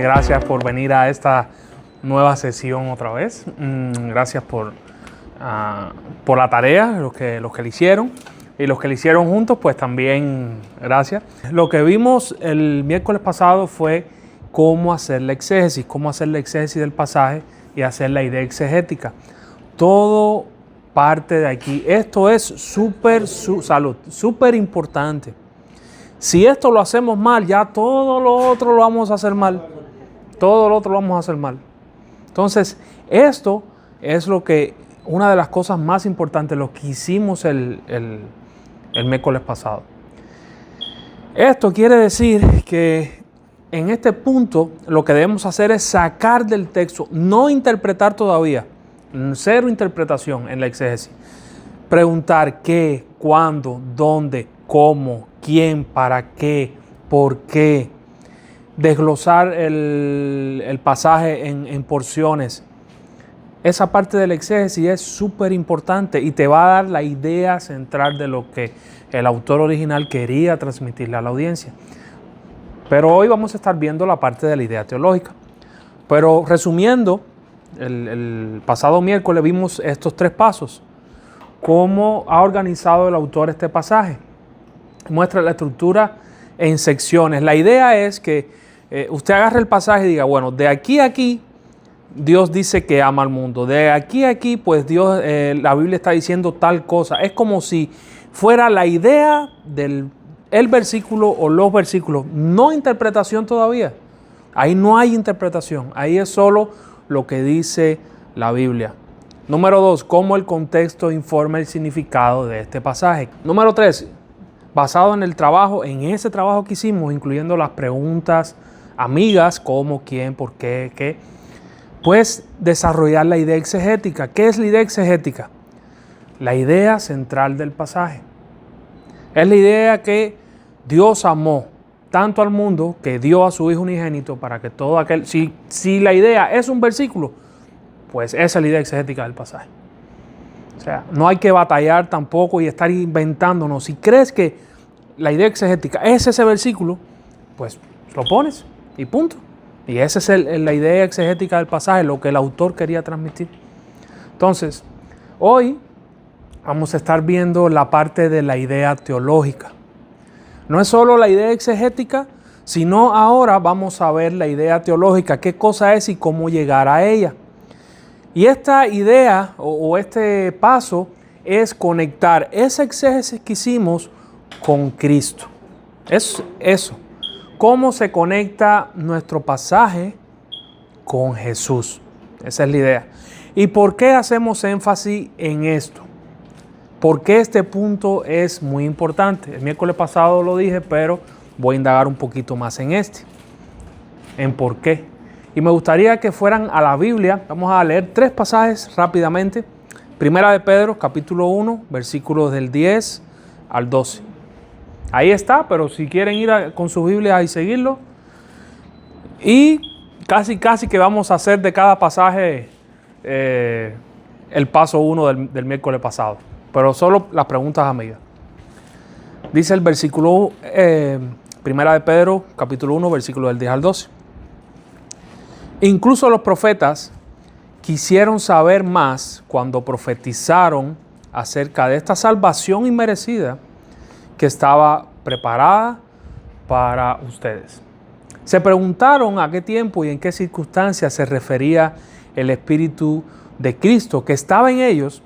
Gracias por venir a esta nueva sesión otra vez. Gracias por la tarea, los que le hicieron. Y los que le hicieron juntos, pues también gracias. Lo que vimos el miércoles pasado fue cómo hacer la exégesis del pasaje y hacer la idea exegética. Todo parte de aquí. Esto es súper importante. Si esto lo hacemos mal, ya todo lo otro lo vamos a hacer mal. Todo lo otro lo vamos a hacer mal. Entonces, esto es una de las cosas más importantes, lo que hicimos el miércoles pasado. Esto quiere decir que en este punto lo que debemos hacer es sacar del texto, no interpretar todavía, cero interpretación en la exégesis. Preguntar qué, cuándo, dónde, cómo, quién, para qué, por qué. Desglosar el pasaje en porciones. Esa parte de la exégesis es súper importante y te va a dar la idea central de lo que el autor original quería transmitirle a la audiencia. Pero hoy vamos a estar viendo la parte de la idea teológica. Pero resumiendo, el pasado miércoles vimos estos 3 pasos. Cómo ha organizado el autor este pasaje. Muestra la estructura en secciones. La idea es que usted agarre el pasaje y diga, bueno, de aquí a aquí, Dios dice que ama al mundo. De aquí a aquí, pues Dios, la Biblia está diciendo tal cosa. Es como si fuera la idea del versículo o los versículos. No interpretación todavía. Ahí no hay interpretación. Ahí es solo lo que dice la Biblia. Número 2, cómo el contexto informa el significado de este pasaje. Número 3, basado en ese trabajo que hicimos, incluyendo las preguntas amigas, cómo, quién, por qué, qué. Pues desarrollar la idea exegética. ¿Qué es la idea exegética? La idea central del pasaje. Es la idea que Dios amó tanto al mundo que dio a su Hijo unigénito para que todo aquel... Si la idea es un versículo, pues esa es la idea exegética del pasaje. O sea, no hay que batallar tampoco y estar inventándonos. Si crees que la idea exegética es ese versículo, pues lo pones y punto. Y esa es la idea exegética del pasaje, lo que el autor quería transmitir. Entonces, hoy vamos a estar viendo la parte de la idea teológica. No es solo la idea exegética, sino ahora vamos a ver la idea teológica, qué cosa es y cómo llegar a ella. Y esta idea o este paso es conectar esa exégesis que hicimos con Cristo. Es eso. ¿Cómo se conecta nuestro pasaje con Jesús? Esa es la idea. ¿Y por qué hacemos énfasis en esto? ¿Por qué este punto es muy importante? El miércoles pasado lo dije, pero voy a indagar un poquito más en en por qué. Y me gustaría que fueran a la Biblia. Vamos a leer 3 pasajes rápidamente. Primera de Pedro, capítulo 1, versículos del 10 al 12. Ahí está, pero si quieren ir con sus Biblias y seguirlo. Y casi que vamos a hacer de cada pasaje el paso 1 del miércoles pasado. Pero solo las preguntas amigas. Dice el versículo, Primera de Pedro, capítulo 1, versículo del 10 al 12. Incluso los profetas quisieron saber más cuando profetizaron acerca de esta salvación inmerecida que estaba preparada para ustedes. Se preguntaron a qué tiempo y en qué circunstancias se refería el Espíritu de Cristo que estaba en ellos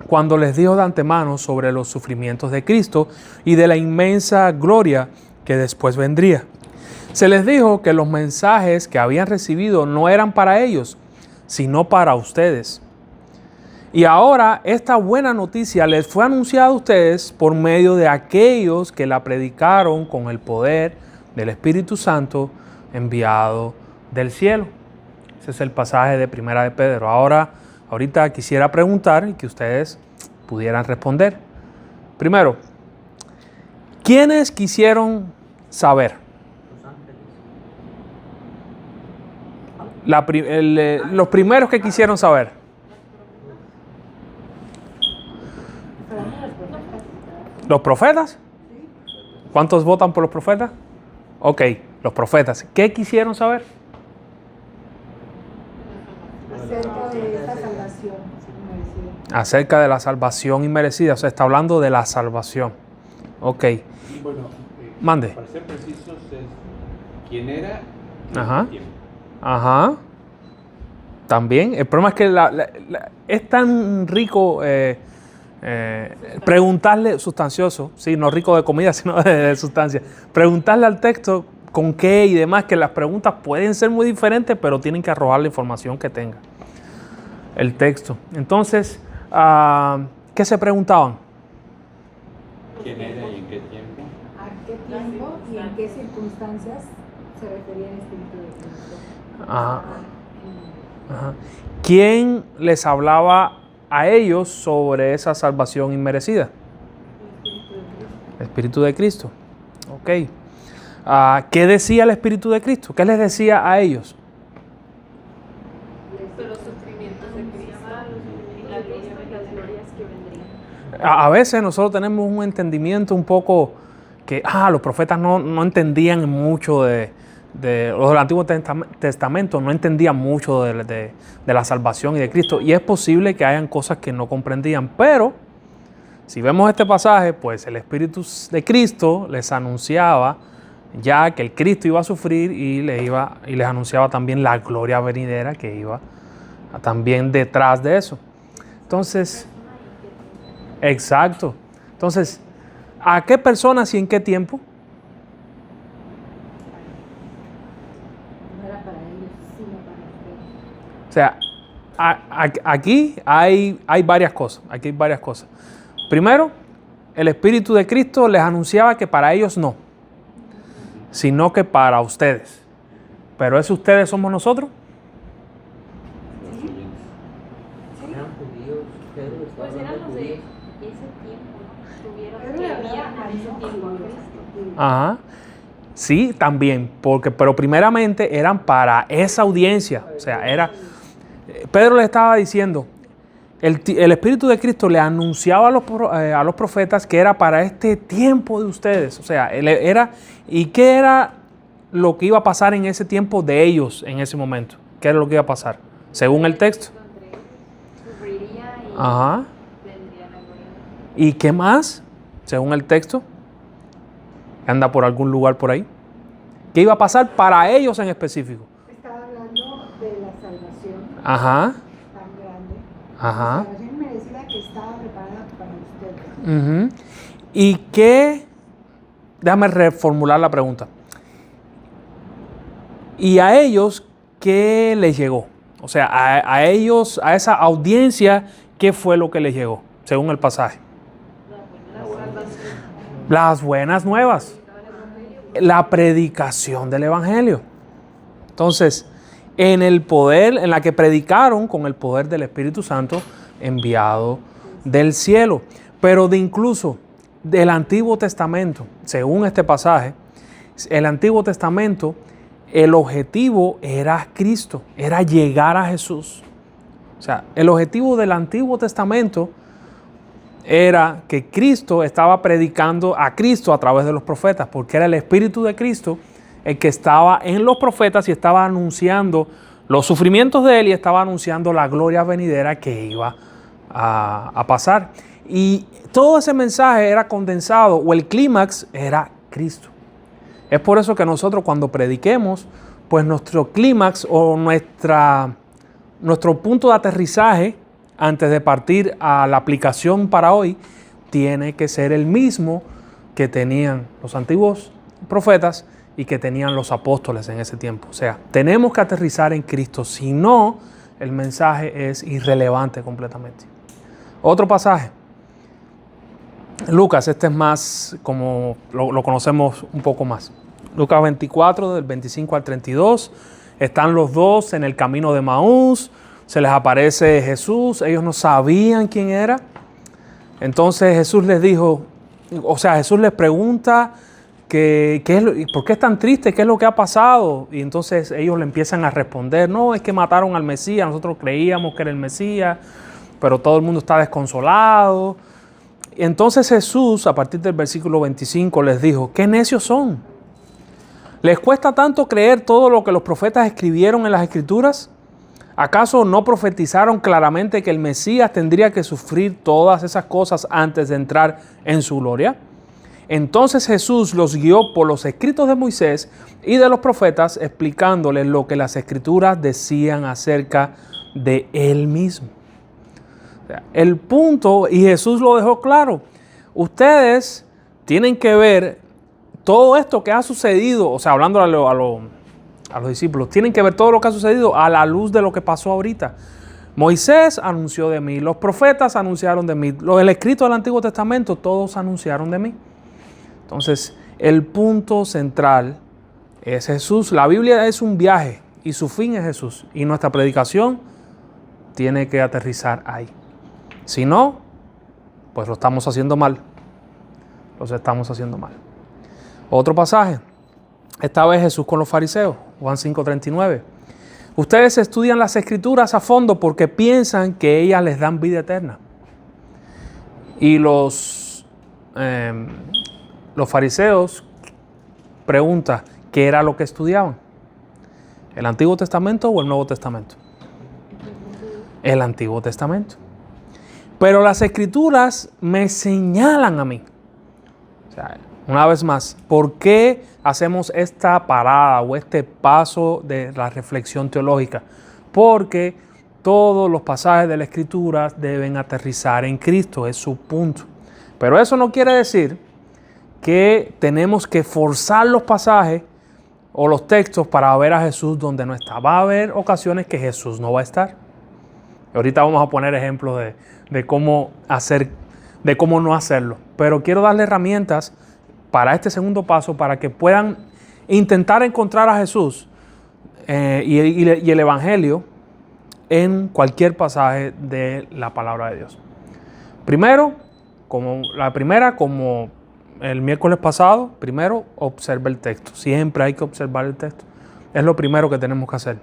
cuando les dijo de antemano sobre los sufrimientos de Cristo y de la inmensa gloria que después vendría. Se les dijo que los mensajes que habían recibido no eran para ellos, sino para ustedes. Y ahora esta buena noticia les fue anunciada a ustedes por medio de aquellos que la predicaron con el poder del Espíritu Santo enviado del cielo. Ese es el pasaje de Primera de Pedro. Ahorita quisiera preguntar y que ustedes pudieran responder. Primero, ¿quiénes quisieron saber? Los primeros que quisieron saber. ¿Los profetas? ¿Cuántos votan por los profetas? Ok, los profetas. ¿Qué quisieron saber? Acerca de esta salvación inmerecida. Acerca de la salvación inmerecida, o sea, está hablando de la salvación. Ok. Bueno, Mande. para ser precisos, es quién era y Ajá. en qué tiempo. Ajá. También. El problema es que es tan rico preguntarle, sustancioso, sí, no rico de comida, sino de sustancia. Preguntarle al texto con qué y demás, que las preguntas pueden ser muy diferentes, pero tienen que arrojar la información que tenga el texto. Entonces, ¿qué se preguntaban? ¿Quién era y en qué tiempo? ¿A qué tiempo y en qué circunstancias se refería el Espíritu de Cristo? Ajá. Ajá. ¿Quién les hablaba a ellos sobre esa salvación inmerecida? El Espíritu de Cristo. Ok. ¿Qué decía el Espíritu de Cristo? ¿Qué les decía a ellos? Los sufrimientos de Cristo y las glorias que vendrían. A veces nosotros tenemos un entendimiento un poco que los profetas no entendían mucho los del Antiguo Testamento, no entendían mucho de la salvación y de Cristo. Y es posible que hayan cosas que no comprendían, pero si vemos este pasaje, pues el Espíritu de Cristo les anunciaba ya que el Cristo iba a sufrir y les anunciaba también la gloria venidera que iba también detrás de eso. Entonces, exacto. Entonces, ¿a qué personas y en qué tiempo? No era para ellos, sino para ustedes. O sea, aquí hay varias cosas. Aquí hay varias cosas. Primero, el Espíritu de Cristo les anunciaba que para ellos no, sino que para ustedes. Pero ¿esos ustedes somos nosotros? Los oyentes. Eran judíos, Pedro estaba Pues eran hablando los de de judíos. ese tiempo, ¿no? Tuvieron Pero que la vieron verdad, en ese no tiempo a judíos, Cristo. Ajá. Sí, también, pero primeramente eran para esa audiencia. O sea, Pedro le estaba diciendo, el Espíritu de Cristo le anunciaba a los profetas que era para este tiempo de ustedes. O sea, ¿y qué era lo que iba a pasar en ese tiempo de ellos en ese momento? ¿Qué era lo que iba a pasar? Según el texto. Sufriría y Ajá. vendría la gloria. ¿Y qué más? Según el texto. Anda por algún lugar por ahí. ¿Qué iba a pasar para ellos en específico? Estaba hablando de la salvación Ajá. tan grande. Ajá. La salvación merecida que estaba preparada para ustedes. Ujú. ¿Y qué? Déjame reformular la pregunta. ¿Y a ellos qué les llegó? O sea, a ellos, a esa audiencia, ¿qué fue lo que les llegó? Según el pasaje. Las buenas nuevas. La predicación del Evangelio. Entonces, en la que predicaron con el poder del Espíritu Santo enviado del cielo. Pero incluso del Antiguo Testamento, según este pasaje, el Antiguo Testamento, el objetivo era Cristo, era llegar a Jesús. O sea, el objetivo del Antiguo Testamento era que Cristo estaba predicando a Cristo a través de los profetas, porque era el Espíritu de Cristo el que estaba en los profetas y estaba anunciando los sufrimientos de Él y estaba anunciando la gloria venidera que iba a pasar. Y todo ese mensaje era condensado, o el clímax era Cristo. Es por eso que nosotros cuando prediquemos, pues nuestro clímax o nuestro punto de aterrizaje antes de partir a la aplicación para hoy, tiene que ser el mismo que tenían los antiguos profetas y que tenían los apóstoles en ese tiempo. O sea, tenemos que aterrizar en Cristo, si no, el mensaje es irrelevante completamente. Otro pasaje. Lucas, este es más como lo conocemos un poco más. Lucas 24, del 25 al 32. Están los dos en el camino de Maús. Se les aparece Jesús. Ellos no sabían quién era. Entonces Jesús les dijo, Jesús les pregunta ¿por qué están tristes? ¿Qué es lo que ha pasado? Y entonces ellos le empiezan a responder, no, es que mataron al Mesías. Nosotros creíamos que era el Mesías, pero todo el mundo está desconsolado. Entonces Jesús, a partir del versículo 25, les dijo, ¿qué necios son? ¿Les cuesta tanto creer todo lo que los profetas escribieron en las Escrituras? ¿Acaso no profetizaron claramente que el Mesías tendría que sufrir todas esas cosas antes de entrar en su gloria? Entonces Jesús los guió por los escritos de Moisés y de los profetas, explicándoles lo que las escrituras decían acerca de él mismo. O sea, el punto, y Jesús lo dejó claro, ustedes tienen que ver todo esto que ha sucedido, o sea, hablando a los discípulos, tienen que ver todo lo que ha sucedido a la luz de lo que pasó ahorita. Moisés anunció de mí, los profetas anunciaron de mí, el escrito del Antiguo Testamento, todos anunciaron de mí. Entonces, el punto central es Jesús. La Biblia es un viaje y su fin es Jesús. Y nuestra predicación tiene que aterrizar ahí. Si no, pues lo estamos haciendo mal. Los estamos haciendo mal. Otro pasaje. Esta vez Jesús con los fariseos. Juan 5:39. Ustedes estudian las Escrituras a fondo porque piensan que ellas les dan vida eterna. Y los fariseos preguntan, ¿qué era lo que estudiaban? ¿El Antiguo Testamento o el Nuevo Testamento? El Antiguo Testamento. Pero las Escrituras me señalan a mí. O sea, una vez más, ¿por qué hacemos esta parada o este paso de la reflexión teológica? Porque todos los pasajes de la Escritura deben aterrizar en Cristo, es su punto. Pero eso no quiere decir que tenemos que forzar los pasajes o los textos para ver a Jesús donde no está. Va a haber ocasiones que Jesús no va a estar. Y ahorita vamos a poner ejemplos de cómo no hacerlo. Pero quiero darle herramientas para este segundo paso para que puedan intentar encontrar a Jesús y el Evangelio en cualquier pasaje de la palabra de Dios. Primero, como el miércoles pasado, primero observa el texto. Siempre hay que observar el texto. Es lo primero que tenemos que hacer.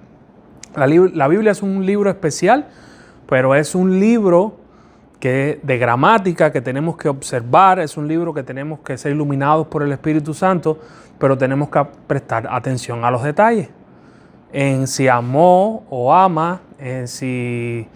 La Biblia es un libro especial, pero es un libro de gramática que tenemos que observar. Es un libro que tenemos que ser iluminados por el Espíritu Santo, pero tenemos que prestar atención a los detalles. En si amó o ama, en si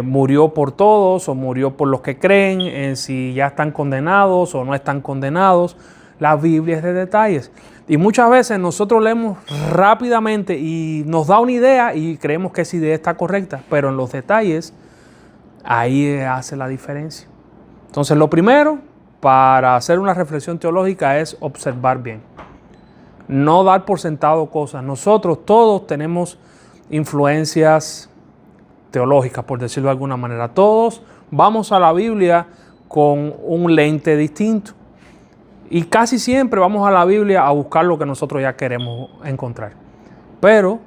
murió por todos o murió por los que creen, en si ya están condenados o no están condenados. La Biblia es de detalles. Y muchas veces nosotros leemos rápidamente y nos da una idea y creemos que esa idea está correcta, pero en los detalles ahí hace la diferencia. Entonces, lo primero para hacer una reflexión teológica es observar bien. No dar por sentado cosas. Nosotros todos tenemos influencias teológicas, por decirlo de alguna manera. Todos vamos a la Biblia con un lente distinto. Y casi siempre vamos a la Biblia a buscar lo que nosotros ya queremos encontrar. Pero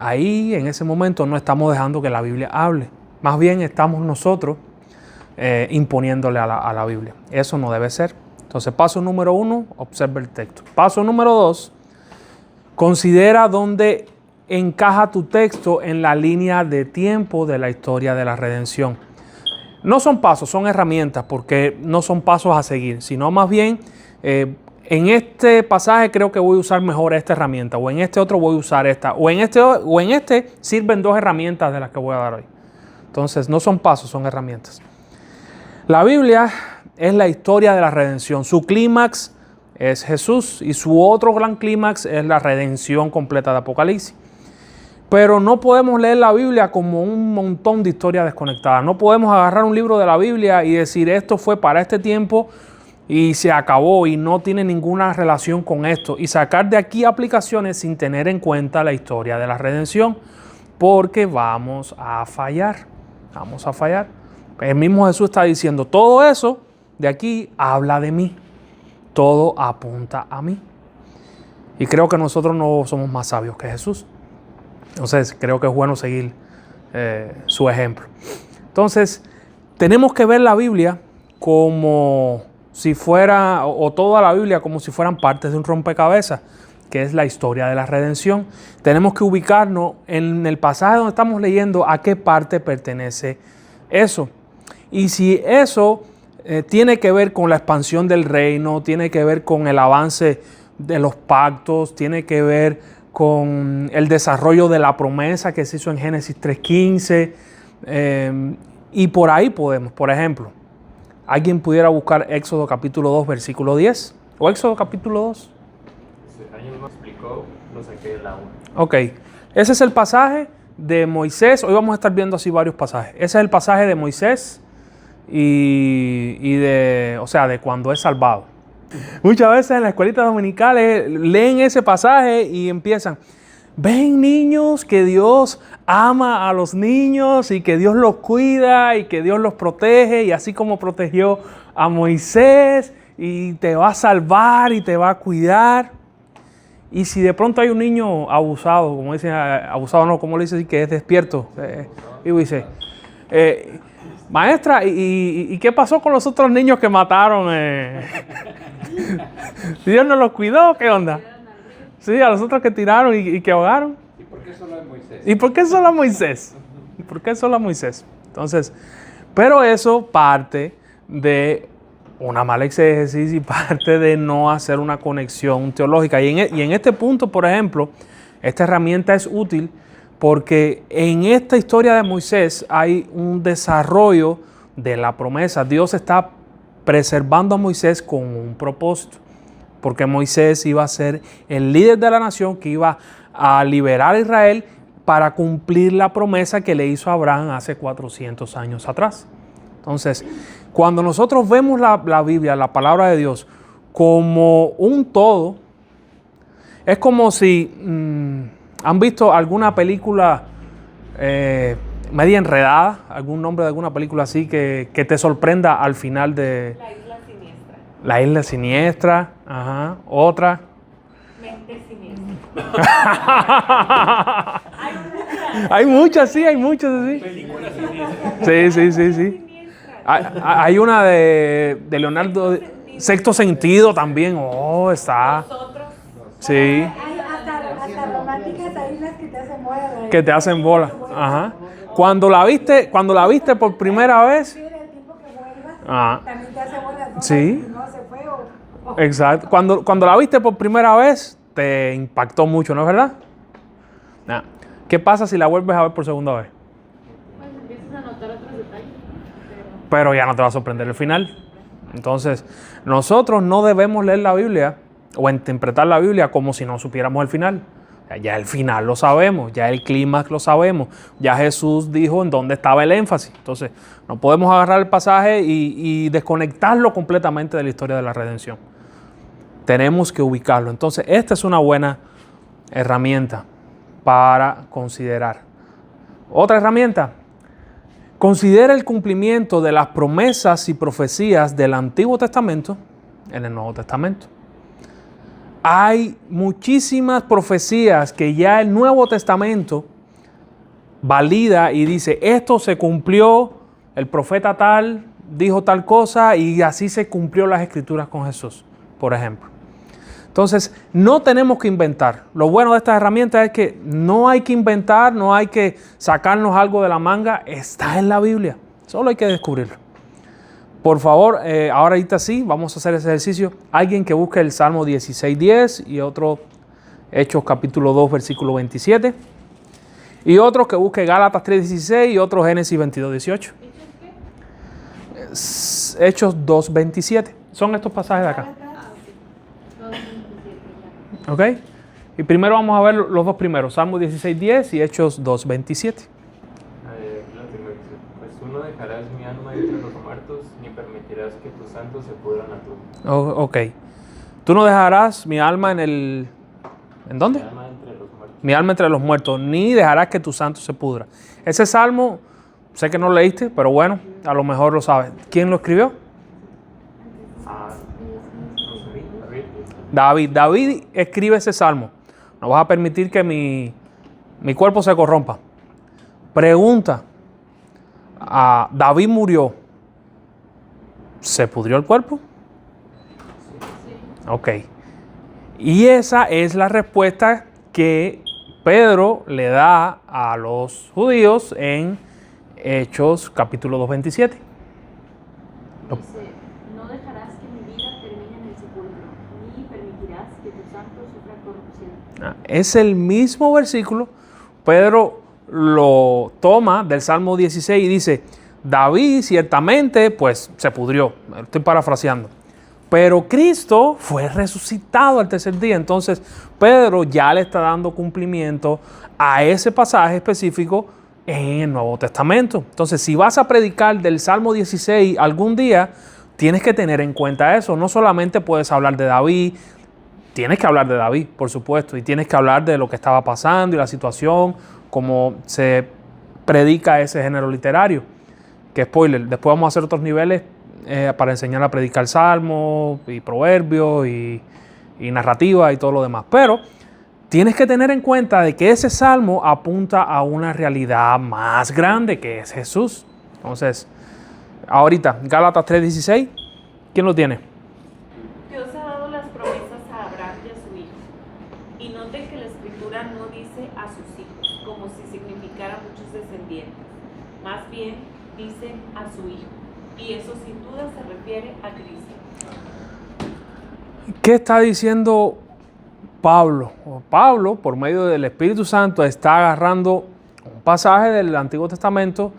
ahí, en ese momento, no estamos dejando que la Biblia hable. Más bien estamos nosotros imponiéndole a la Biblia. Eso no debe ser. Entonces, paso número 1, observa el texto. Paso número 2, considera dónde encaja tu texto en la línea de tiempo de la historia de la redención. No son pasos, son herramientas, porque no son pasos a seguir, sino más bien, en este pasaje creo que voy a usar mejor esta herramienta, o en este otro voy a usar esta, o en este sirven dos herramientas de las que voy a dar hoy. Entonces, no son pasos, son herramientas. La Biblia es la historia de la redención. Su clímax es Jesús y su otro gran clímax es la redención completa de Apocalipsis. Pero no podemos leer la Biblia como un montón de historias desconectadas. No podemos agarrar un libro de la Biblia y decir esto fue para este tiempo y se acabó y no tiene ninguna relación con esto. Y sacar de aquí aplicaciones sin tener en cuenta la historia de la redención. Porque vamos a fallar. Vamos a fallar. El mismo Jesús está diciendo, todo eso de aquí habla de mí. Todo apunta a mí. Y creo que nosotros no somos más sabios que Jesús. Entonces, creo que es bueno seguir su ejemplo. Entonces, tenemos que ver la Biblia como si fuera, o toda la Biblia como si fueran partes de un rompecabezas, que es la historia de la redención. Tenemos que ubicarnos en el pasaje donde estamos leyendo a qué parte pertenece eso. Y si eso tiene que ver con la expansión del reino, tiene que ver con el avance de los pactos, tiene que ver con el desarrollo de la promesa que se hizo en Génesis 3:15. Y por ahí podemos, por ejemplo, alguien pudiera buscar Éxodo capítulo 2, versículo 10. ¿O Éxodo capítulo 2? Alguien me explicó, lo saqué del agua. Ok, ese es el pasaje de Moisés. Hoy vamos a estar viendo así varios pasajes. Ese es el pasaje de Moisés y de cuando es salvado. Muchas veces en las escuelitas dominicales leen ese pasaje y empiezan: ven niños, que Dios ama a los niños y que Dios los cuida y que Dios los protege, y así como protegió a Moisés y te va a salvar y te va a cuidar. Y si de pronto hay un niño abusado, como dicen, abusado no, como le dice, que es despierto, y dice, maestra, ¿y qué pasó con los otros niños que mataron? ¿Dios no los cuidó? ¿Qué onda? Sí, a los otros que tiraron y que ahogaron. ¿Y por qué solo a Moisés? ¿Y por qué solo a Moisés? ¿Y por qué solo a Moisés? Entonces, pero eso parte de una mala exégesis y parte de no hacer una conexión teológica. Y en este punto, por ejemplo, esta herramienta es útil porque en esta historia de Moisés hay un desarrollo de la promesa. Dios está preservando a Moisés con un propósito, porque Moisés iba a ser el líder de la nación que iba a liberar a Israel para cumplir la promesa que le hizo a Abraham hace 400 años atrás. Entonces, cuando nosotros vemos la Biblia, la palabra de Dios, como un todo, es como si han visto alguna película media enredada, algún nombre de alguna película así que te sorprenda al final de... La isla siniestra. La isla siniestra, ajá, otra. Mente siniestra. Hay muchas, sí, hay muchas, sí. Sí. Hay una de Leonardo, Sexto Sentido también. Oh, está. Nosotros. Sí, Hay hasta románticas ahí las que te hacen bola. que te hacen bola. Ajá. Cuando la viste por primera vez. Sí, el tiempo que vuelvas, Ah, también te hace bolas, ¿no? sí. Si no se fue o... Exacto. Cuando la viste por primera vez, te impactó mucho, ¿no es verdad? Nah. ¿Qué pasa si la vuelves a ver por segunda vez? Pues empiezas a notar otros detalles. Pero ya no te va a sorprender el final. Entonces, nosotros no debemos leer la Biblia o interpretar la Biblia como si no supiéramos el final. Ya el final lo sabemos, ya el clímax lo sabemos, ya Jesús dijo en dónde estaba el énfasis. Entonces, no podemos agarrar el pasaje y desconectarlo completamente de la historia de la redención. Tenemos que ubicarlo. Entonces, esta es una buena herramienta para considerar. Otra herramienta: considera el cumplimiento de las promesas y profecías del Antiguo Testamento en el Nuevo Testamento. Hay muchísimas profecías que ya el Nuevo Testamento valida y dice, esto se cumplió, el profeta tal dijo tal cosa y así se cumplió las Escrituras con Jesús, por ejemplo. Entonces, no tenemos que inventar. Lo bueno de estas herramientas es que no hay que inventar, no hay que sacarnos algo de la manga, está en la Biblia, solo hay que descubrirlo. Por favor, ahorita sí, vamos a hacer ese ejercicio. Alguien que busque el Salmo 16:10 y otro Hechos capítulo 2, versículo 27. Y otro que busque Gálatas 3:16 y otro Génesis 22:18. Hechos 2:27. Son estos pasajes de acá. ¿Ok? Y primero vamos a ver los dos primeros, Salmo 16:10 y Hechos 2:27. Pues tú no dejarás mi alma entre los muertos, ni permitirás que tus santos se pudran a tu. Ok. Tú no dejarás mi alma en el... ¿En dónde? Mi alma entre los muertos. Mi alma entre los muertos, ni dejarás que tu santo se pudra. Ese salmo, sé que no lo leíste, pero bueno, a lo mejor lo sabes. ¿Quién lo escribió? David. David escribe ese salmo. No vas a permitir que mi cuerpo se corrompa. Pregunta. David murió. ¿Se pudrió el cuerpo? Ok. Y esa es la respuesta que Pedro le da a los judíos en Hechos capítulo 2:27. Dice, no dejarás que mi vida termine en el sepulcro, ni permitirás que tu santo sufra corrupción. Es el mismo versículo. Pedro lo toma del Salmo 16 y dice, David ciertamente pues se pudrió. Estoy parafraseando. Pero Cristo fue resucitado al tercer día. Entonces Pedro ya le está dando cumplimiento a ese pasaje específico en el Nuevo Testamento. Entonces, si vas a predicar del Salmo 16 algún día, tienes que tener en cuenta eso. No solamente puedes hablar de David, tienes que hablar de David, por supuesto, y tienes que hablar de lo que estaba pasando y la situación, como se predica ese género literario. Que spoiler, después vamos a hacer otros niveles para enseñar a predicar salmos y proverbios y narrativa y todo lo demás. Pero tienes que tener en cuenta de que ese salmo apunta a una realidad más grande que es Jesús. Entonces, ahorita, Gálatas 3:16, ¿quién lo tiene? Dios ha dado las promesas a Abraham y a su hijo. Y noten que la escritura no dice a sus hijos, como si significara muchos descendientes. Más bien, dice a su hijo. Y eso sin duda se refiere a Cristo. ¿Qué está diciendo Pablo? Pablo, por medio del Espíritu Santo, está agarrando un pasaje del Antiguo Testamento,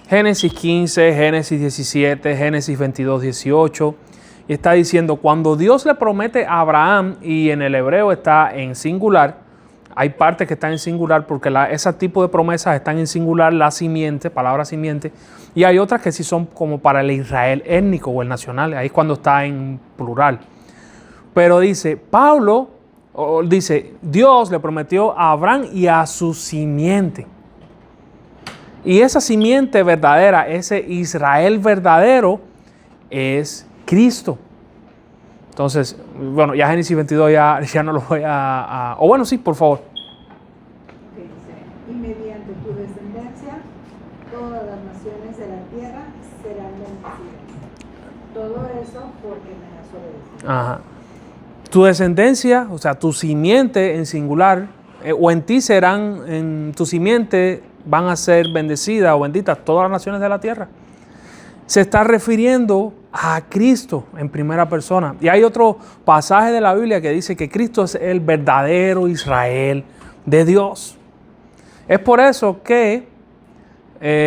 Génesis 15, Génesis 17, Génesis 22, 18, y está diciendo, cuando Dios le promete a Abraham, y en el hebreo está en singular, hay partes que están en singular porque ese tipo de promesas están en singular, la simiente, palabra simiente, y hay otras que sí son como para el Israel étnico o el nacional, ahí es cuando está en plural. Pero dice, Dios le prometió a Abraham y a su simiente. Y esa simiente verdadera, ese Israel verdadero, es Cristo. Entonces, bueno, ya Génesis 22 ya no lo voy a... O bueno, sí, por favor. Que dice, y mediante tu descendencia, todas las naciones de la tierra serán bendecidas. Todo eso porque me has obedecido. Ajá. Tu descendencia, o sea, tu simiente en singular, o en ti serán, en tu simiente van a ser bendecidas o benditas todas las naciones de la tierra. Se está refiriendo a Cristo en primera persona. Y hay otro pasaje de la Biblia que dice que Cristo es el verdadero Israel de Dios. Es por eso que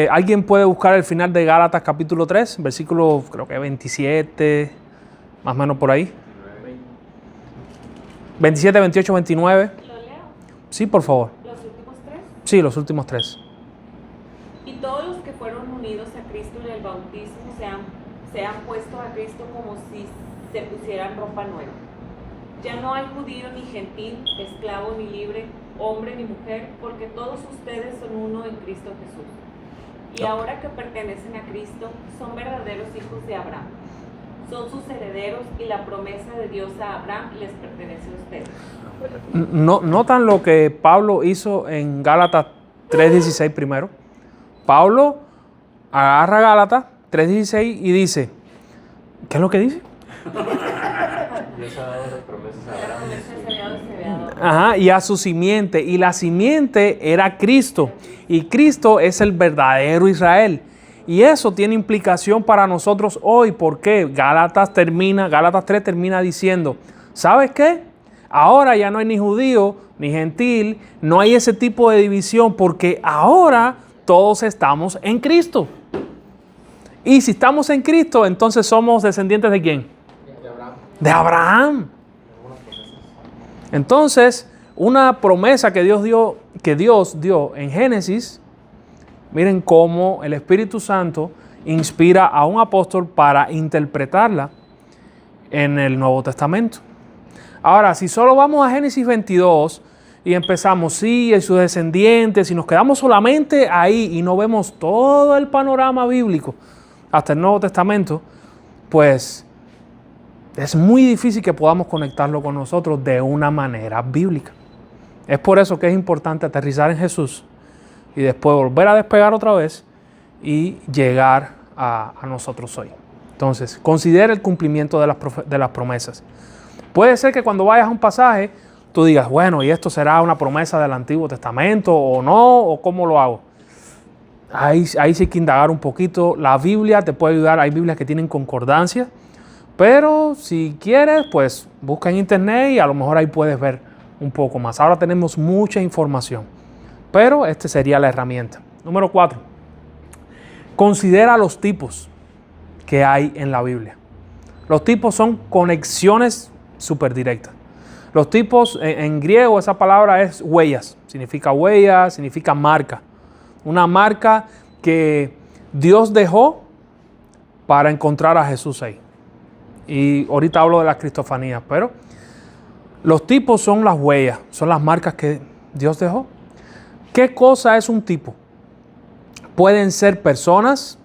alguien puede buscar el final de Gálatas capítulo 3, versículo creo que 27, más o menos por ahí. 27, 28, 29. ¿Lo leo? Sí, por favor. ¿Los últimos tres? Sí, los últimos tres. Y todos los que fueron unidos a Cristo en el bautismo se han puesto a Cristo como si se pusieran ropa nueva. Ya no hay judío ni gentil, esclavo ni libre, hombre ni mujer, porque todos ustedes son uno en Cristo Jesús. Y ahora que pertenecen a Cristo, son verdaderos hijos de Abraham. Son sus herederos y la promesa de Dios a Abraham les pertenece a ustedes. ¿Notan lo que Pablo hizo en Gálatas 3:16 primero? Pablo agarra Gálatas 3:16 y dice, ¿qué es lo que dice? Dios ha dado las promesas a La Abraham y a promesa su se hijo. había desviado. Ajá, y a su simiente. Y la simiente era Cristo. Y Cristo es el verdadero Israel. Y eso tiene implicación para nosotros hoy. ¿Por qué? Gálatas 3 termina diciendo, ¿sabes qué? Ahora ya no hay ni judío ni gentil, no hay ese tipo de división porque ahora todos estamos en Cristo. Y si estamos en Cristo, entonces somos descendientes ¿de quién? De Abraham. De Abraham. Entonces, una promesa que Dios dio en Génesis, miren cómo el Espíritu Santo inspira a un apóstol para interpretarla en el Nuevo Testamento. Ahora, si solo vamos a Génesis 22 y empezamos, sí, en sus descendientes, y nos quedamos solamente ahí y no vemos todo el panorama bíblico hasta el Nuevo Testamento, pues es muy difícil que podamos conectarlo con nosotros de una manera bíblica. Es por eso que es importante aterrizar en Jesús y después volver a despegar otra vez y llegar a nosotros hoy. Entonces, considera el cumplimiento de las promesas. Puede ser que cuando vayas a un pasaje, tú digas, bueno, ¿y esto será una promesa del Antiguo Testamento o no? ¿O cómo lo hago? Ahí sí hay que indagar un poquito. La Biblia te puede ayudar. Hay Biblias que tienen concordancia. Pero si quieres, pues busca en internet y a lo mejor ahí puedes ver un poco más. Ahora tenemos mucha información, pero esta sería la herramienta. Número 4. Considera los tipos que hay en la Biblia. Los tipos son conexiones súper directas. Los tipos, en griego esa palabra es huellas. Significa huella, significa marca. Una marca que Dios dejó para encontrar a Jesús ahí. Y ahorita hablo de las cristofanías, pero los tipos son las huellas, son las marcas que Dios dejó. ¿Qué cosa es un tipo? Pueden ser personas,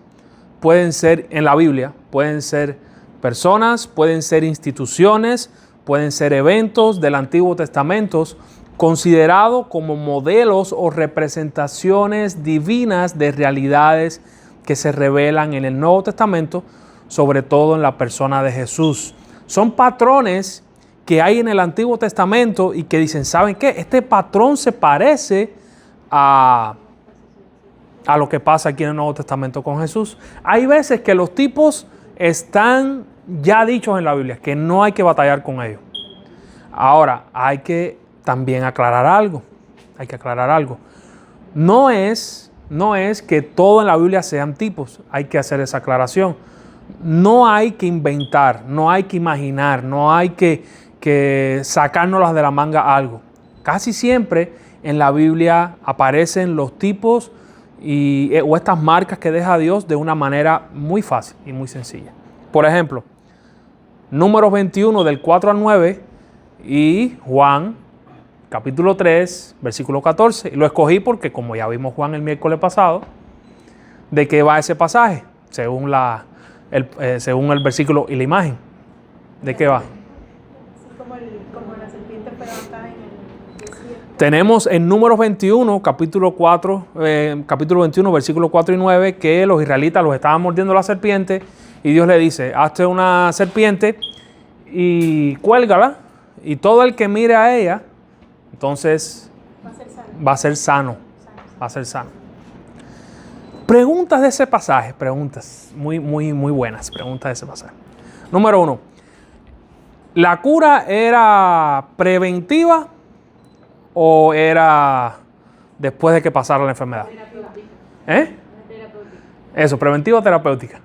pueden ser en la Biblia, pueden ser personas, pueden ser instituciones, pueden ser eventos del Antiguo Testamento considerados como modelos o representaciones divinas de realidades que se revelan en el Nuevo Testamento, sobre todo en la persona de Jesús. Son patrones que hay en el Antiguo Testamento y que dicen, ¿saben qué? Este patrón se parece a lo que pasa aquí en el Nuevo Testamento con Jesús. Hay veces que los tipos están ya dichos en la Biblia, que no hay que batallar con ellos. Ahora, hay que también aclarar algo. Hay que aclarar algo. No es que todo en la Biblia sean tipos. Hay que hacer esa aclaración. No hay que inventar, no hay que imaginar, no hay que sacárnoslas de la manga algo. Casi siempre en la Biblia aparecen los tipos o estas marcas que deja Dios de una manera muy fácil y muy sencilla. Por ejemplo, Números 21 del 4 al 9 y Juan capítulo 3 versículo 14. Lo escogí porque, como ya vimos Juan el miércoles pasado, ¿de qué va ese pasaje? Según el versículo y la imagen. ¿De qué va? Como la serpiente, pero acá en el desierto. Tenemos en Números 21, capítulo 21, versículos 4 y 9, que los israelitas los estaban mordiendo la serpiente y Dios le dice, hazte una serpiente y cuélgala y todo el que mire a ella, entonces va a ser sano. Va a ser sano. Preguntas de ese pasaje, preguntas muy buenas, preguntas de ese pasaje. Número 1, ¿la cura era preventiva o era después de que pasara la enfermedad? Eso, preventiva o terapéutica.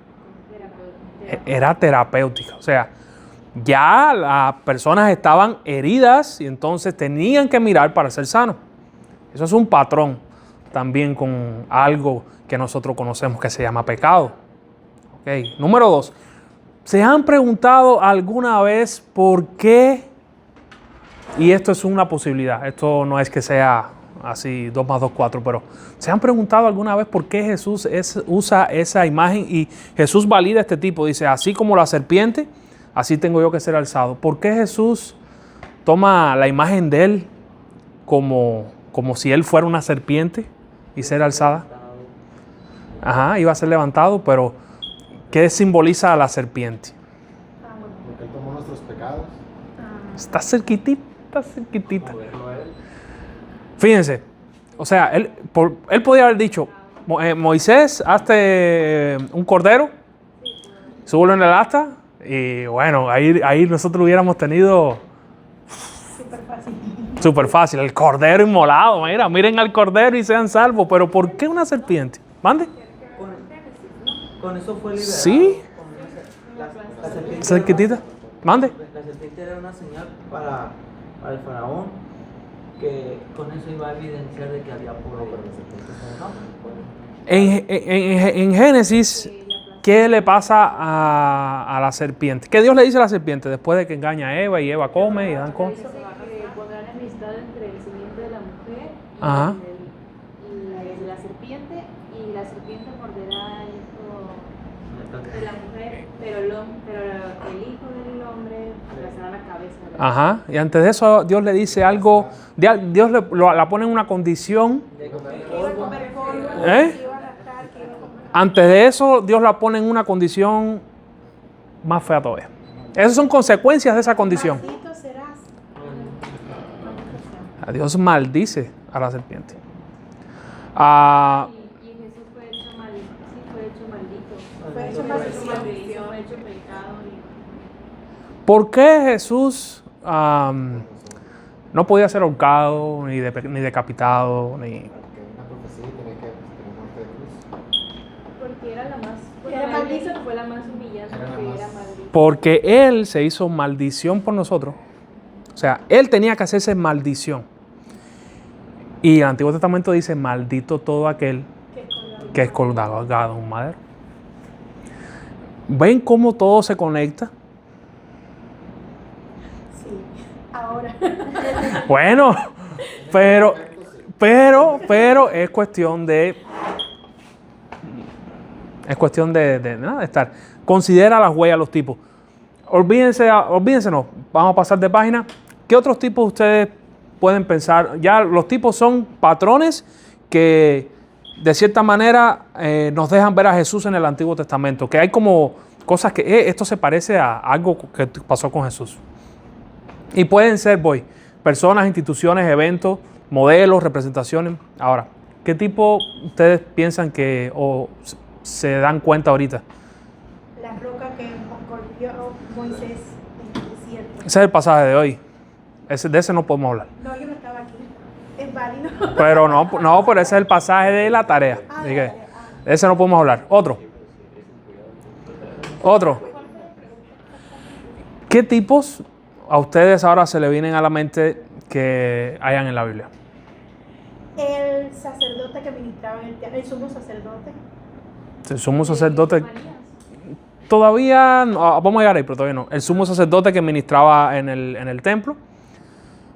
Era terapéutica, o sea, ya las personas estaban heridas y entonces tenían que mirar para ser sanos. Eso es un patrón también con algo que nosotros conocemos que se llama pecado. Okay. Número 2, ¿se han preguntado alguna vez por qué? Y esto es una posibilidad, esto no es que sea así 2 más 2, 4, pero ¿se han preguntado alguna vez por qué Jesús usa esa imagen y Jesús valida este tipo? Dice, así como la serpiente, así tengo yo que ser alzado. ¿Por qué Jesús toma la imagen de él como si él fuera una serpiente y ser alzada? Ajá, iba a ser levantado, pero ¿qué simboliza a la serpiente? Porque él tomó nuestros pecados. Está cerquitita. Fíjense, o sea, él podía haber dicho, Moisés, hazte un cordero, súbelo en el asta, y bueno, ahí nosotros hubiéramos tenido súper fácil, el cordero inmolado, miren al cordero y sean salvos, pero ¿por qué una serpiente? ¿Mande? Con eso fue liberado. Sí. La serpiente Cerquitita. ¿Mande? La serpiente era una señal para el faraón, que con eso iba a evidenciar de que había poder. En Génesis, ¿qué le pasa a la serpiente? ¿Qué Dios le dice a la serpiente después de que engaña a Eva y Eva come y dan cosas? Que pondrá enemistad entre el simiente de la mujer Ajá. y la serpiente, y la serpiente morderá el hijo de la mujer, pero el hijo del hombre aplastará la cabeza. Ajá. Y antes de eso Dios le dice algo, Dios la pone en una condición. Antes de eso Dios la pone en una condición más fea todavía. Esas son consecuencias de esa condición. Maldito serás. Dios maldice a la serpiente. Y Jesús fue hecho maldito. Fue hecho maldición. Fue hecho pecado. ¿Por qué Jesús No podía ser ahorcado, ni decapitado, ni... Porque hay una profecía y tenía que tener muerte de cruz. Porque era la más. Era Bueno, él maldito. dice que fue la más humillante, Era la porque más- era maldito. Porque Él se hizo maldición por nosotros. O sea, Él tenía que hacerse maldición. Y el Antiguo Testamento dice, maldito todo aquel que es colgado en un madero. ¿Ven cómo todo se conecta? Sí, ahora. Bueno, pero es cuestión de... Es cuestión de nada, de estar. Considera las huellas, los tipos. Olvídense no. Vamos a pasar de página. ¿Qué otros tipos ustedes pueden pensar? Ya los tipos son patrones que de cierta manera nos dejan ver a Jesús en el Antiguo Testamento. Que hay como cosas que esto se parece a algo que pasó con Jesús. Y pueden ser, personas, instituciones, eventos, modelos, representaciones. Ahora, ¿qué tipo ustedes piensan que o se dan cuenta ahorita? La roca que golpeó Moisés en el desierto. Ese es el pasaje de hoy. De ese no podemos hablar. No, yo no estaba aquí. Es válido. Pero pero ese es el pasaje de la tarea. Así que de ese no podemos hablar. Otro. ¿Qué tipos a ustedes ahora se le vienen a la mente que hayan en la Biblia? El sacerdote que ministraba en el templo, el sumo sacerdote. El sumo sacerdote... Todavía, vamos a llegar ahí, pero todavía no. El sumo sacerdote que ministraba en el templo.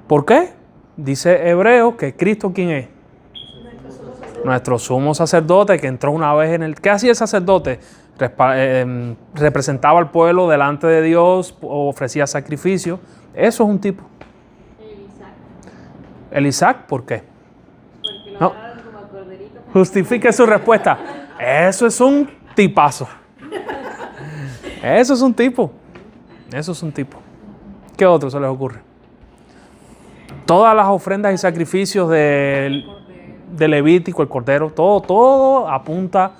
¿Por qué? Dice Hebreo que Cristo, ¿quién es? Nuestro sumo sacerdote que entró una vez en el... ¿Qué hacía el sacerdote? Representaba al pueblo delante de Dios, ofrecía sacrificio. Eso es un tipo. ¿El Isaac? ¿Por qué? Porque lo No. agarraron como corderito. Justifique su respuesta. Eso es un tipazo. Eso es un tipo. Eso es un tipo. ¿Qué otro se les ocurre? Todas las ofrendas y sacrificios de Levítico, el Cordero, todo apunta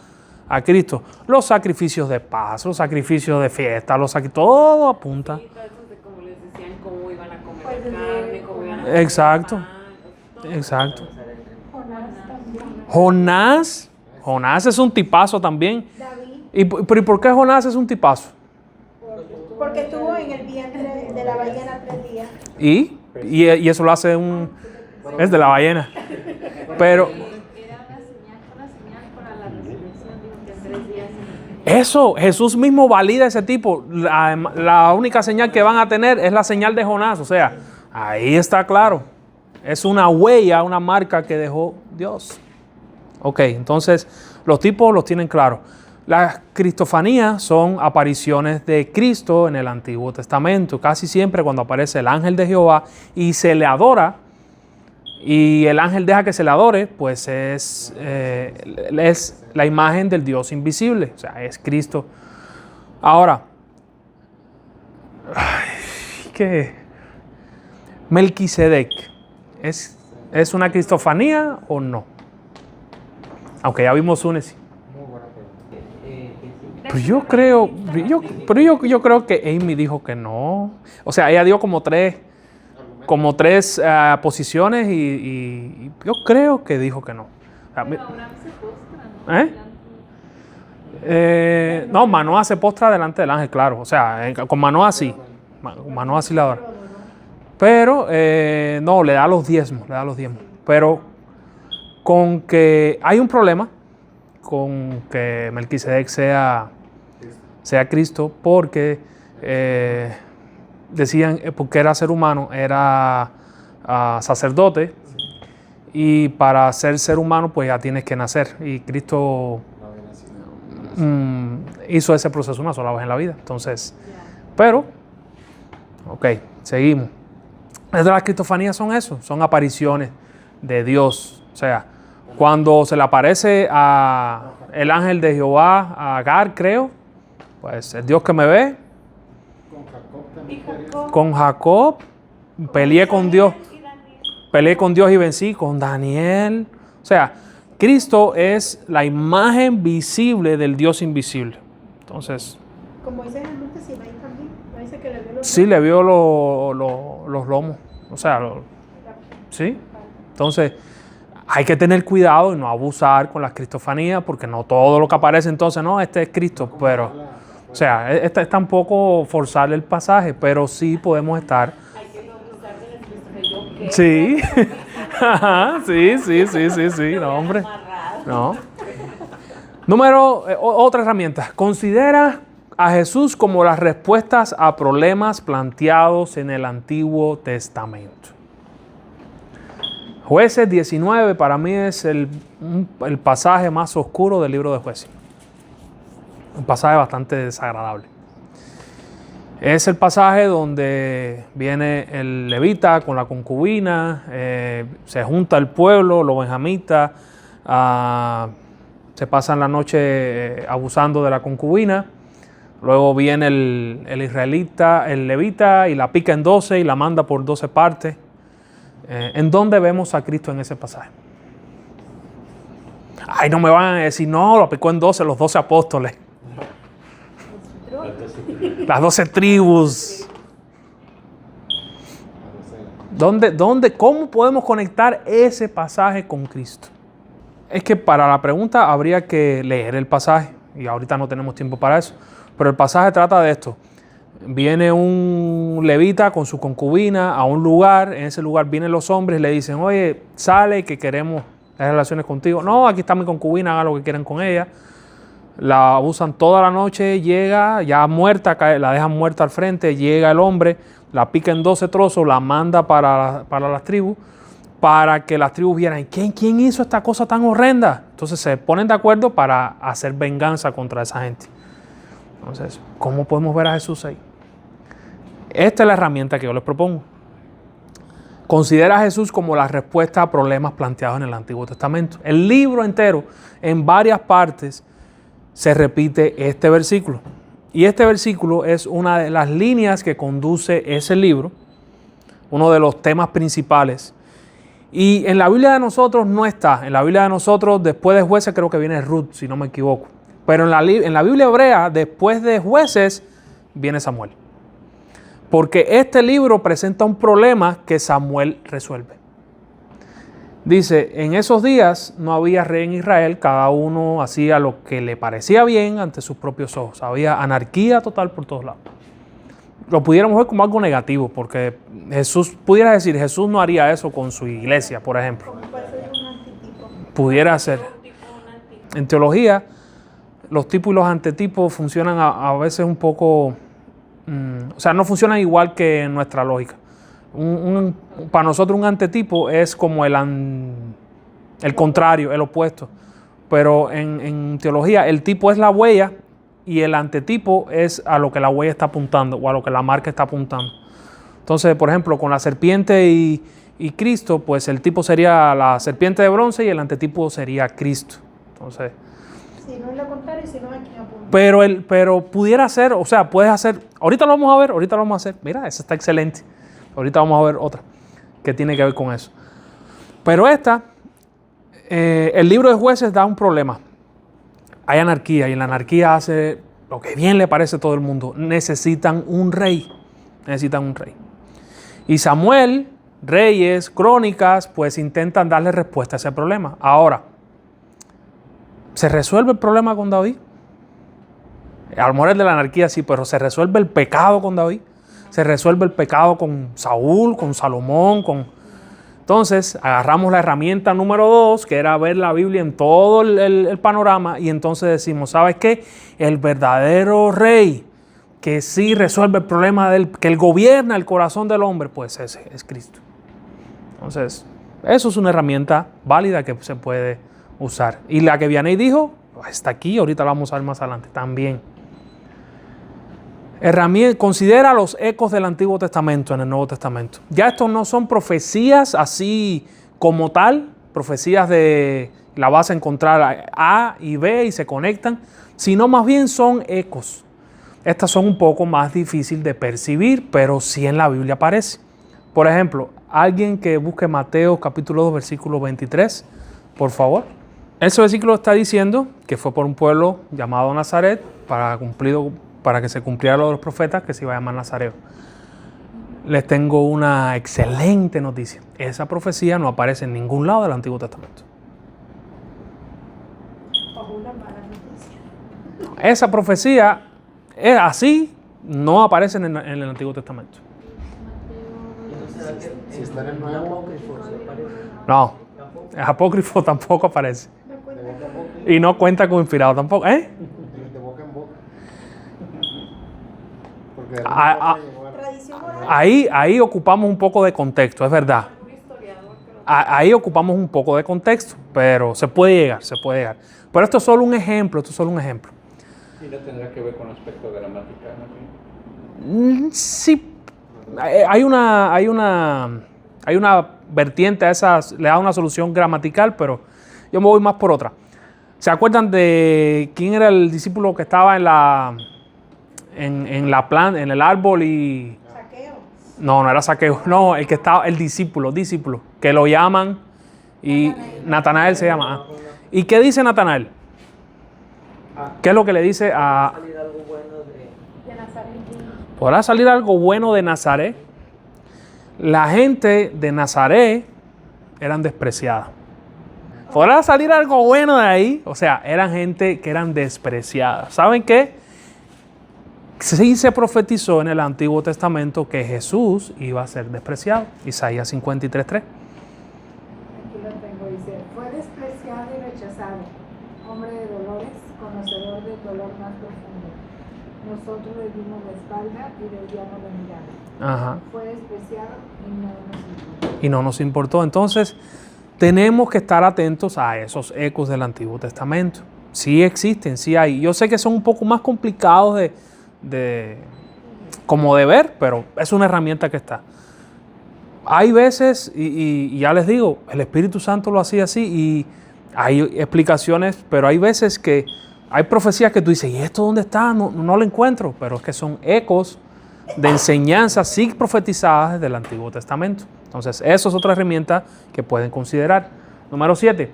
a Cristo. Los sacrificios de paz, los sacrificios de fiesta, todo apunta. Y todo eso de como les decían, cómo iban a comer Pues la desde- carne, cómo iban a comer Exacto. pan, todo. Exacto. Jonás también. Jonás es un tipazo también. David, ¿Y por qué Jonás es un tipazo? porque estuvo en el vientre de la ballena 3 días. Y eso lo hace es de la ballena. Pero Era una señal para la resurrección, dijo que en 3 días. eso, Jesús mismo valida ese tipo. La única señal que van a tener es la señal de Jonás. O sea, ahí está claro. Es una huella, una marca que dejó Dios. Ok, entonces los tipos los tienen claros. Las cristofanías son apariciones de Cristo en el Antiguo Testamento. Casi siempre cuando aparece el ángel de Jehová y se le adora, y el ángel deja que se le adore, pues es la imagen del Dios invisible. O sea, es Cristo. Ahora, ¿qué? Melquisedec, ¿es una cristofanía o no? Aunque ya vimos una. Muy buena pregunta. Pues yo creo que Amy dijo que no. O sea, ella dio como tres posiciones y yo creo que dijo que no. O sea, Pero Abraham se postra, ¿no? no, Manoah se postra delante del ángel, claro. O sea, con Manoah sí. Con Manoah sí la adora. Pero no, le da los diezmos. Pero con que hay un problema con que Melquisedec sea Cristo, porque decían, porque era ser humano, era sacerdote, y para ser humano pues ya tienes que nacer, y Cristo No había nacido. hizo ese proceso una sola vez en la vida. Entonces, pero, ok, seguimos. Las cristofanías son eso, son apariciones de Dios. O sea, cuando se le aparece a el ángel de Jehová, a Agar, creo, pues el Dios que me ve. Con Jacob también. Y Jacob, Con Jacob, peleé con Dios y vencí, con Daniel. O sea, Cristo es la imagen visible del Dios invisible. Entonces, como dice en el monte Sinaí también, parece que le vio los sí le vio los lomos, o sea, ¿Sí? Entonces, hay que tener cuidado y no abusar con las cristofanías, porque no todo lo que aparece entonces, no, este es Cristo, pero, o sea, es tampoco forzarle el pasaje, pero sí podemos estar. Hay que no abusar de la expresión. Sí, ajá, sí, no, hombre, no. Otra herramienta, considera a Jesús como las respuestas a problemas planteados en el Antiguo Testamento. Jueces 19 para mí es el pasaje más oscuro del libro de Jueces. Un pasaje bastante desagradable. Es el pasaje donde viene el levita con la concubina, se junta el pueblo, los benjamitas, se pasan la noche abusando de la concubina. Luego viene el israelita, el levita, y la pica en 12 y la manda por 12 partes. ¿En dónde vemos a Cristo en ese pasaje? Ay, no me van a decir, no, lo picó en 12, los 12 apóstoles. Las 12 tribus. ¿Cómo podemos conectar ese pasaje con Cristo? Es que para la pregunta habría que leer el pasaje, y ahorita no tenemos tiempo para eso, pero el pasaje trata de esto. Viene un levita con su concubina a un lugar, en ese lugar vienen los hombres y le dicen, oye, sale que queremos tener relaciones contigo. No, aquí está mi concubina, hagan lo que quieran con ella. La abusan toda la noche, llega ya muerta, la dejan muerta al frente, llega el hombre, la pica en 12 trozos, la manda para las tribus, para que las tribus vieran, ¿quién hizo esta cosa tan horrenda? Entonces se ponen de acuerdo para hacer venganza contra esa gente. Entonces, ¿cómo podemos ver a Jesús ahí? Esta es la herramienta que yo les propongo. Considera a Jesús como la respuesta a problemas planteados en el Antiguo Testamento. El libro entero, en varias partes, se repite este versículo. Y este versículo es una de las líneas que conduce ese libro, uno de los temas principales. Y en la Biblia de nosotros no está. En la Biblia de nosotros, después de Jueces, creo que viene Ruth, si no me equivoco. Pero en la Biblia hebrea, después de Jueces, viene Samuel. Porque este libro presenta un problema que Samuel resuelve. Dice, en esos días no había rey en Israel, cada uno hacía lo que le parecía bien ante sus propios ojos. Había anarquía total por todos lados. Lo pudiéramos ver como algo negativo, porque pudiera decir, Jesús no haría eso con su iglesia, por ejemplo. Pudiera ser. En teología, los tipos y los antitipos funcionan a veces un poco, o sea, no funcionan igual que en nuestra lógica. Para nosotros un antetipo es como el contrario, el opuesto. Pero en teología el tipo es la huella y el antetipo es a lo que la huella está apuntando o a lo que la marca está apuntando. Entonces, por ejemplo, con la serpiente y Cristo, pues el tipo sería la serpiente de bronce y el antetipo sería Cristo. Entonces, si no es lo contrario, si no hay quien apunta. Pero pudiera ser, o sea, puedes hacer, ahorita lo vamos a ver, ahorita lo vamos a hacer. Mira, esa está excelente. Ahorita vamos a ver otra que tiene que ver con eso. Pero el libro de Jueces da un problema. Hay anarquía y en la anarquía hace lo que bien le parece a todo el mundo. Necesitan un rey. Y Samuel, Reyes, Crónicas, pues intentan darle respuesta a ese problema. Ahora, ¿se resuelve el problema con David? A lo mejor el de la anarquía sí, pero ¿se resuelve el pecado con David? ¿Se resuelve el pecado con Saúl, con Salomón? Entonces, agarramos la herramienta número 2, que era ver la Biblia en todo el panorama, y entonces decimos, ¿sabes qué? El verdadero rey que sí resuelve el problema que él gobierna el corazón del hombre, pues ese es Cristo. Entonces, eso es una herramienta válida que se puede usar. Y la que Vianney dijo, está aquí, ahorita la vamos a ver más adelante también. Considera los ecos del Antiguo Testamento en el Nuevo Testamento. Ya estos no son profecías así como tal, profecías de la vas a encontrar A y B y se conectan, sino más bien son ecos. Estas son un poco más difíciles de percibir, pero sí en la Biblia aparece. Por ejemplo, alguien que busque Mateo capítulo 2, versículo 23, por favor. Ese versículo está diciendo que fue por un pueblo llamado Nazaret para que se cumpliera lo de los profetas, que se iba a llamar Nazareo. les tengo una excelente noticia. Esa profecía no aparece en ningún lado del Antiguo Testamento. O una mala noticia. Esa profecía es así, no aparece en el Antiguo Testamento. ¿Y no será que Si está en el un nuevo, apócrifo se aparece? No, ¿Tampoco? el apócrifo tampoco aparece. No de cuenta boca en con- boca. Y no cuenta con inspirado tampoco. De boca en boca. Porque de alguna Ah, forma llegó a- Tradición oral. Ahí ocupamos un poco de contexto, es verdad. Un historiador, pero Ahí ocupamos un poco de contexto, pero se puede llegar. Pero esto es solo un ejemplo, Y no tendrá que ver con aspecto gramatical, ¿no? Sí, hay una vertiente a esa, le da una solución gramatical, pero yo me voy más por otra. ¿Se acuerdan de quién era el discípulo que estaba en el árbol y... Saqueo. No era Saqueo, no, el que estaba, el discípulo, que lo llaman y Natanael se llama. ¿Y qué dice Natanael? ¿Qué es lo que le dice a... Salir algo bueno de Nazaret. ¿Podrá salir algo bueno de Nazaret? La gente de Nazaret eran despreciadas. ¿Podrá salir algo bueno de ahí? O sea, eran gente que eran despreciadas. ¿Saben qué? Sí se profetizó en el Antiguo Testamento que Jesús iba a ser despreciado. Isaías 53:3. Aquí lo tengo, dice, fue despreciado y rechazado, hombre de dolores, conocedor del dolor más profundo. Nosotros le dimos la espalda y desviamos la mirada. Ajá. Fue despreciado y no nos importó. Y no nos importó. Entonces, tenemos que estar atentos a esos ecos del Antiguo Testamento. Sí existen, sí hay. Yo sé que son un poco más complicados de ver, pero es una herramienta que está. Hay veces, y ya les digo, el Espíritu Santo lo hacía así y hay explicaciones, pero hay veces que hay profecías que tú dices, ¿y esto dónde está? No lo encuentro, pero es que son ecos de enseñanzas sí profetizadas desde el Antiguo Testamento. Entonces, eso es otra herramienta que pueden considerar. Número 7.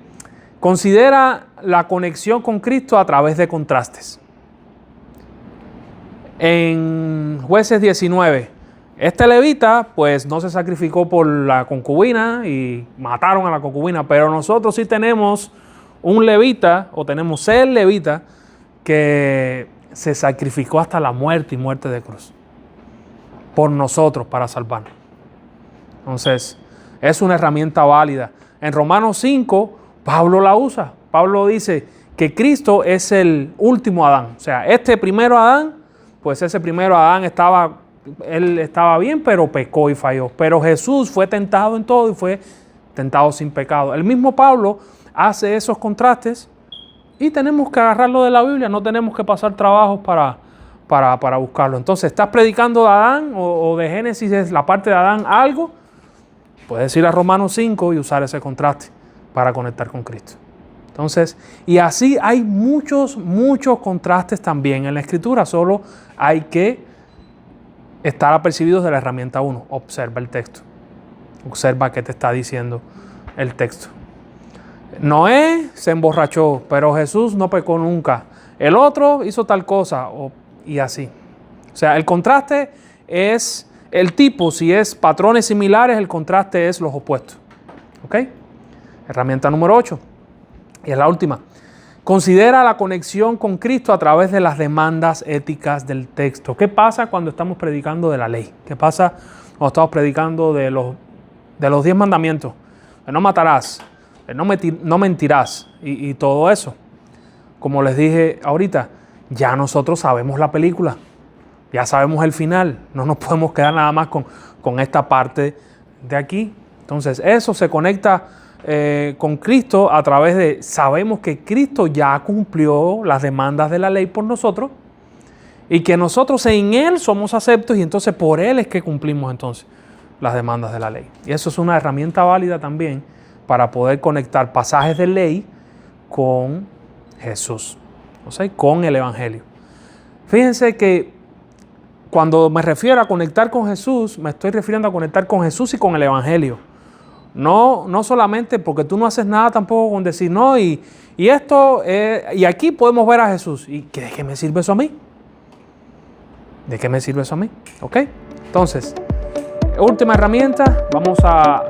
Considera la conexión con Cristo a través de contrastes. En Jueces 19, este levita pues no se sacrificó por la concubina y mataron a la concubina, pero nosotros sí tenemos un levita, o tenemos el levita, que se sacrificó hasta la muerte y muerte de cruz por nosotros para salvarnos. Entonces, es una herramienta válida. En Romanos 5, Pablo la usa. Pablo dice que Cristo es el último Adán. O sea, este primero Adán, pues ese primero Adán él estaba bien, pero pecó y falló. Pero Jesús fue tentado en todo y fue tentado sin pecado. El mismo Pablo hace esos contrastes y tenemos que agarrarlo de la Biblia. No tenemos que pasar trabajos para buscarlo. Entonces, ¿estás predicando de Adán o de Génesis, es la parte de Adán algo? Puedes ir a Romanos 5 y usar ese contraste para conectar con Cristo. Entonces, y así hay muchos contrastes también en la Escritura. Solo hay que estar apercibidos de la herramienta 1. Observa el texto. Observa qué te está diciendo el texto. Noé se emborrachó, pero Jesús no pecó nunca. El otro hizo tal cosa, y así. O sea, el contraste es el tipo. Si es patrones similares, el contraste es los opuestos. ¿Ok? Herramienta número 8. Y es la última. Considera la conexión con Cristo a través de las demandas éticas del texto. ¿Qué pasa cuando estamos predicando de la ley? ¿Qué pasa cuando estamos predicando de los 10 mandamientos? No matarás, no mentirás y todo eso. Como les dije ahorita, ya nosotros sabemos la película. Ya sabemos el final. No nos podemos quedar nada más con esta parte de aquí. Entonces, eso se conecta con Cristo a través de, sabemos que Cristo ya cumplió las demandas de la ley por nosotros y que nosotros en Él somos aceptos y entonces por Él es que cumplimos entonces las demandas de la ley. Y eso es una herramienta válida también para poder conectar pasajes de ley con Jesús, o sea, con el Evangelio. Fíjense que cuando me refiero a conectar con Jesús, me estoy refiriendo a conectar con Jesús y con el Evangelio. No solamente porque tú no haces nada tampoco con decir, no, y esto, y aquí podemos ver a Jesús. ¿Y de qué me sirve eso a mí? ¿De qué me sirve eso a mí? ¿Ok? Entonces, última herramienta, vamos a